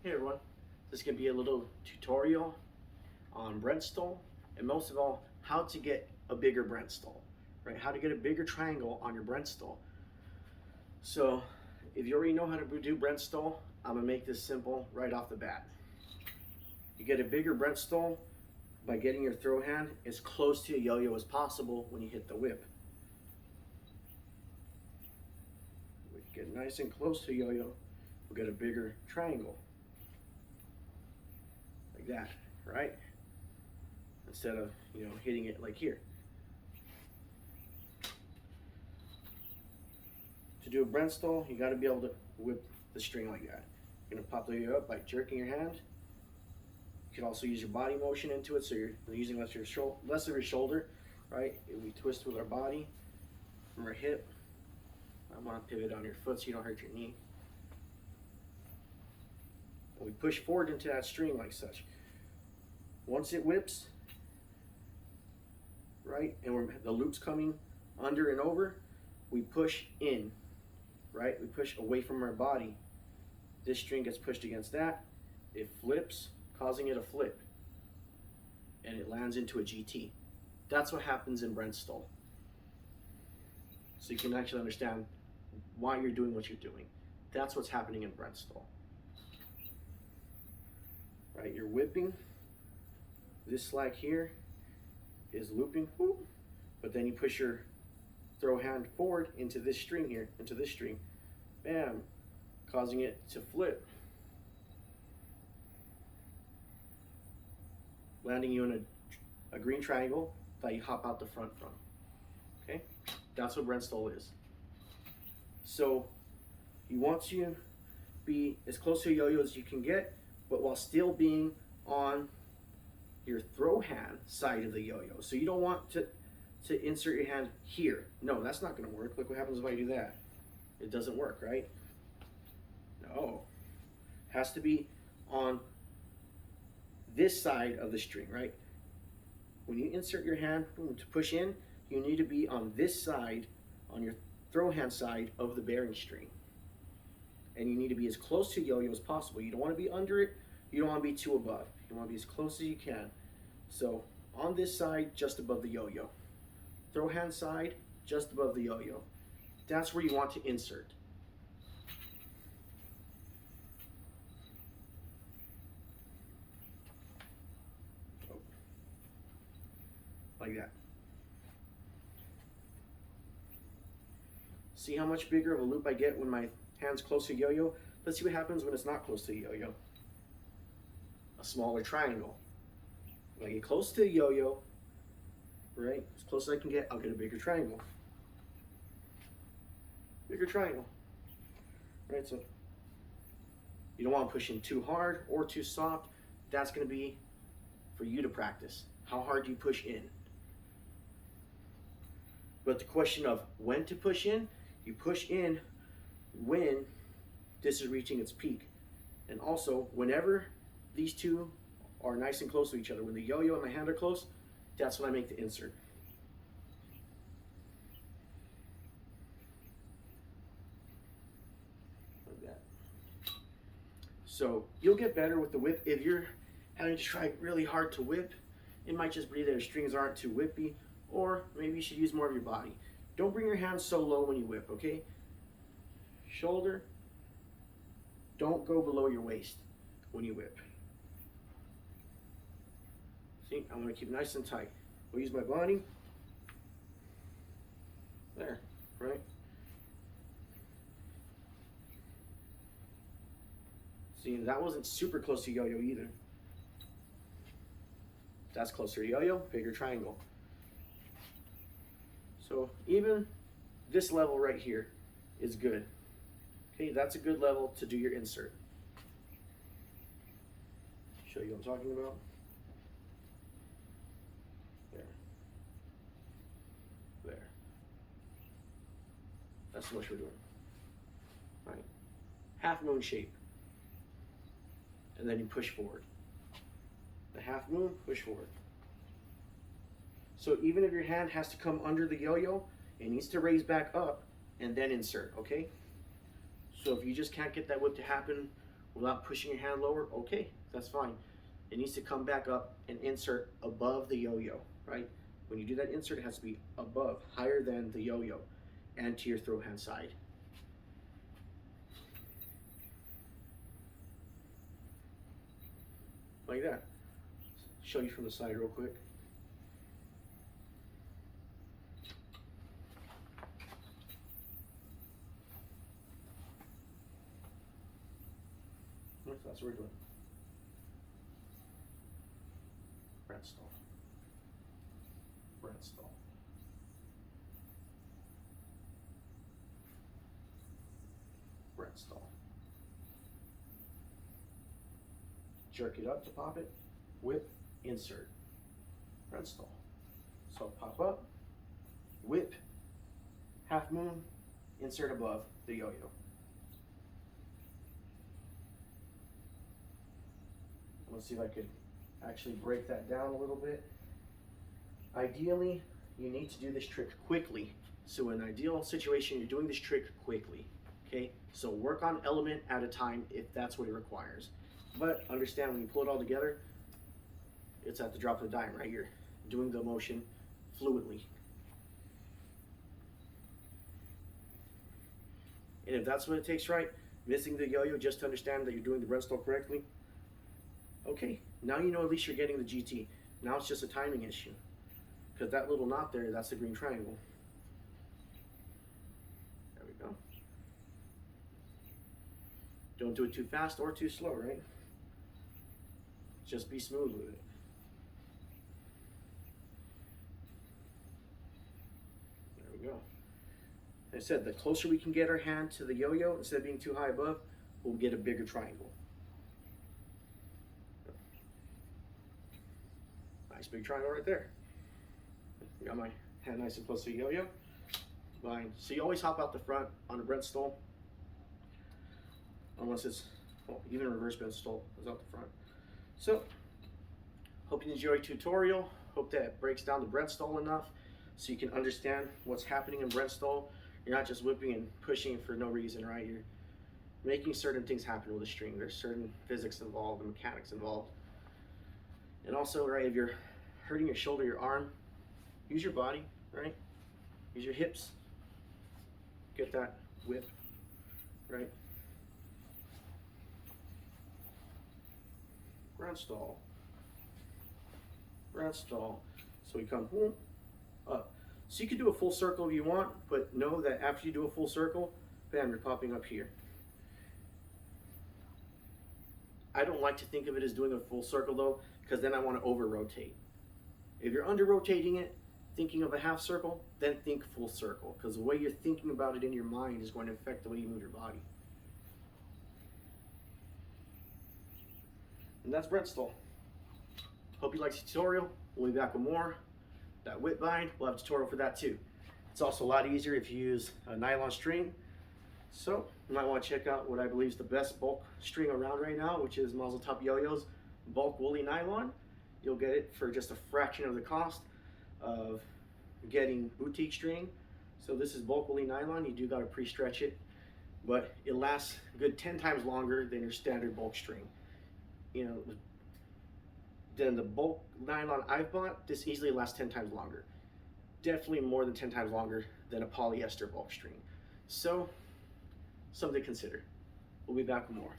Hey everyone, this is going to be a little tutorial on Brent stole, and most of all, how to get a bigger Brent stole, right? How to get a bigger triangle on your Brent stole. So if you already know how to do Brent stole, I'm going to make this simple right off the bat. You get a bigger Brent stole by getting your throw hand as close to a yo-yo as possible when you hit the whip. We get nice and close to yo-yo, we'll get a bigger triangle. Like that, right? Instead of, hitting it like here. To do a Brent stole, you got to be able to whip the string like that. You're going to pop the yo up by jerking your hand. You can also use your body motion into it, so you're using less of your shoulder, right? We twist with our body from our hip. I want to pivot on your foot so you don't hurt your knee. And we push forward into that string like such. Once it whips, right, and the loop's coming under and over, we push in, right? We push away from our body. This string gets pushed against that. It flips, causing it to flip, and it lands into a GT. That's what happens in Brent stole. So you can actually understand why you're doing what you're doing. That's what's happening in Brent stole. Right, you're whipping. This slack here is looping, whoop, but then you push your throw hand forward into this string here, into this string, bam, causing it to flip, landing you in a green triangle that you hop out the front from. Okay, that's what Brent stole is. So you want to be as close to a yo-yo as you can get, but while still being on your throw hand side of the yo-yo. So you don't want to insert your hand here. No, that's not going to work. Look what happens if I do that. It doesn't work, right? No. It has to be on this side of the string, right? When you insert your hand to push in, you need to be on this side, on your throw hand side of the bearing string. And you need to be as close to yo-yo as possible. You don't want to be under it. You don't want to be too above. You want to be as close as you can. So on this side, just above the yo-yo. Throw hand side, just above the yo-yo. That's where you want to insert. Like that. See how much bigger of a loop I get when my hand's close to yo-yo? Let's see what happens when it's not close to yo-yo. A smaller triangle. When I get close to the yo-yo, right, as close as I can get, I'll get a bigger triangle. Bigger triangle. Right, so you don't want to push in too hard or too soft. That's going to be for you to practice. How hard do you push in? But the question of when to push in, you push in when this is reaching its peak. And also, whenever these two are nice and close to each other, when the yo-yo and my hand are close, that's when I make the insert. Like that. So you'll get better with the whip. If you're having to try really hard to whip, it might just be that your strings aren't too whippy, or maybe you should use more of your body. Don't bring your hands so low when you whip, okay? Shoulder, don't go below your waist when you whip. See, I'm gonna keep it nice and tight. I'll use my body. There, right? See, that wasn't super close to yo-yo either. That's closer to yo-yo, bigger triangle. So even this level right here is good. Okay, that's a good level to do your insert. Show you what I'm talking about. There. That's what we're doing. All right. Half moon shape. And then you push forward. The half moon, push forward. So even if your hand has to come under the yo-yo, it needs to raise back up and then insert, okay? So if you just can't get that whip to happen without pushing your hand lower, okay, that's fine. It needs to come back up and insert above the yo-yo, right? When you do that insert, it has to be above, higher than the yo-yo, and to your throw hand side. Like that. Show you from the side real quick. That's what we're doing. Brent stall. Brent stall. Brent stall. Jerk it up to pop it. Whip, insert. Brent stall. So pop up, whip, half moon, insert above the yo-yo. Let's see if I could actually break that down a little bit. Ideally, you need to do this trick quickly. So in an ideal situation, you're doing this trick quickly, okay? So work on element at a time if that's what it requires. But understand when you pull it all together, it's at the drop of a dime, right? You're doing the motion fluidly. And if that's what it takes, right, missing the yo-yo just to understand that you're doing the Brent stall correctly, okay, now you know at least you're getting the GT. Now it's just a timing issue. Because that little knot there, that's the green triangle. There we go. Don't do it too fast or too slow, right? Just be smooth with it. There we go. Like I said, the closer we can get our hand to the yo-yo, instead of being too high above, we'll get a bigger triangle. Nice big triangle right there. Got my hand nice and close to the yo-yo. Fine. So you always hop out the front on a Brent stall. Unless it's, well, even a reverse Brent stall is out the front. So, hope you enjoyed the tutorial. Hope that breaks down the Brent stall enough so you can understand what's happening in Brent stall. You're not just whipping and pushing for no reason, right? You're making certain things happen with the string. There's certain physics involved and mechanics involved. And also, right, if you're hurting your shoulder, your arm, use your body, right? Use your hips. Get that whip, right? Brent stall. Brent stall. So we come boom, up. So you can do a full circle if you want, but know that after you do a full circle, bam, you're popping up here. I don't like to think of it as doing a full circle though, because then I want to over rotate. If you're under rotating it, thinking of a half circle, then think full circle, because the way you're thinking about it in your mind is going to affect the way you move your body. And that's Brent stall. Hope you liked the tutorial. We'll be back with more. That whip bind, we'll have a tutorial for that too. It's also a lot easier if you use a nylon string. So you might want to check out what I believe is the best bulk string around right now, which is Mazel Tov Yo-Yo's bulk woolly nylon. You'll get it for just a fraction of the cost of getting boutique string. So this is bulk woolly nylon. You do got to pre-stretch it, but it lasts a good 10 times longer than your standard bulk string. You know, than the bulk nylon I've bought, this easily lasts 10 times longer. Definitely more than 10 times longer than a polyester bulk string. So, something to consider. We'll be back with more.